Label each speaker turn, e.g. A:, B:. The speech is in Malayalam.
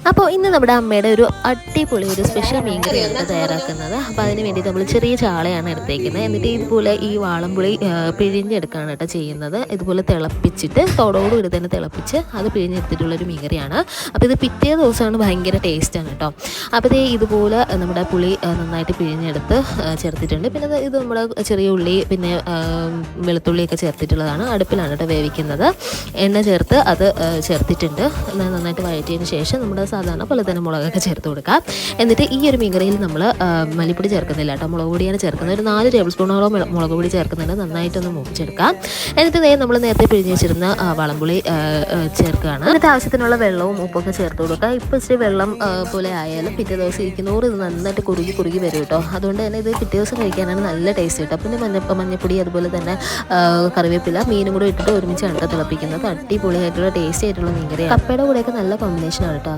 A: അപ്പോൾ ഇന്ന് നമ്മുടെ അമ്മയുടെ ഒരു അടിപൊളി ഒരു സ്പെഷ്യൽ മീൻ കറിയാണ് തയ്യാറാക്കുന്നത്. അപ്പോൾ അതിന് വേണ്ടി നമ്മൾ ചെറിയ ചാളയാണ് എടുത്തേക്കുന്നത്. എന്നിട്ട് ഇതുപോലെ ഈ വാളംപുളി പിഴിഞ്ഞെടുക്കുകയാണ് കേട്ടോ ചെയ്യുന്നത്. ഇതുപോലെ തിളപ്പിച്ചിട്ട് തോടോടുകൂടി തന്നെ തിളപ്പിച്ച് അത് പിഴിഞ്ഞെടുത്തിട്ടുള്ളൊരു മീൻ കറിയാണ്. അപ്പോൾ ഇത് പിറ്റേ ദിവസമാണ് ഭയങ്കര ടേസ്റ്റാണ് കേട്ടോ. അപ്പോൾ ഇതുപോലെ നമ്മുടെ പുളി നന്നായിട്ട് പിഴിഞ്ഞെടുത്ത് ചേർത്തിട്ടുണ്ട്. പിന്നെ ഇത് നമ്മുടെ ചെറിയ ഉള്ളി പിന്നെ വെളുത്തുള്ളിയൊക്കെ ചേർത്തിട്ടുള്ളതാണ്. അടുപ്പിലാണ് കേട്ടോ വേവിക്കുന്നത്. എണ്ണ ചേർത്ത് അത് ചേർത്തിട്ടുണ്ട്. നന്നായിട്ട് വഴറ്റിയതിന് ശേഷം നമ്മുടെ സാധാരണ പോലെ തന്നെ മുളകൊക്കെ ചേർത്ത് കൊടുക്കാം. എന്നിട്ട് ഈ ഒരു മീൻകറിയിൽ നമ്മൾ മല്ലിപ്പൊടി ചേർക്കുന്നില്ല കേട്ടോ, മുളക് പൊടിയാണ് ചേർക്കുന്നത്. ഒരു 4 ടേബിൾ സ്പൂണോളം മുളക് പൊടി ചേർക്കുന്നുണ്ട്. നന്നായിട്ടൊന്ന് മൂപ്പിച്ചെടുക്കാം. എന്നിട്ട് നമ്മൾ നേരത്തെ പിഴിഞ്ഞ് വെച്ചിരുന്ന വളംപുളി ചേർക്കുകയാണ്. എന്നിട്ട് ആവശ്യത്തിനുള്ള വെള്ളവും ഉപ്പൊക്കെ ചേർത്ത് കൊടുക്കുക. ഇപ്പോൾ ഇച്ചിരി വെള്ളം പോലെ ആയാലും പിറ്റേ ദിവസം ഇരിക്കുന്നവർ ഇത് നന്നായിട്ട് കുറുകി വരും കേട്ടോ. അതുകൊണ്ട് തന്നെ ഇത് പിറ്റേ ദിവസം കഴിക്കാനാണ് നല്ല ടേസ്റ്റ് കേട്ടോ. പിന്നെ മഞ്ഞപ്പൊടി അതുപോലെ തന്നെ കറിവേപ്പില മീനും കൂടെ ഇട്ടിട്ട് ഒരുമിച്ച് തിളപ്പിക്കുന്നത് അടിപൊളിയായിട്ടുള്ള ടേസ്റ്റി ആയിട്ടുള്ള മീൻകറി. കപ്പയുടെ കൂടെയൊക്കെ നല്ല കോമ്പിനേഷനാണ് കേട്ടോ.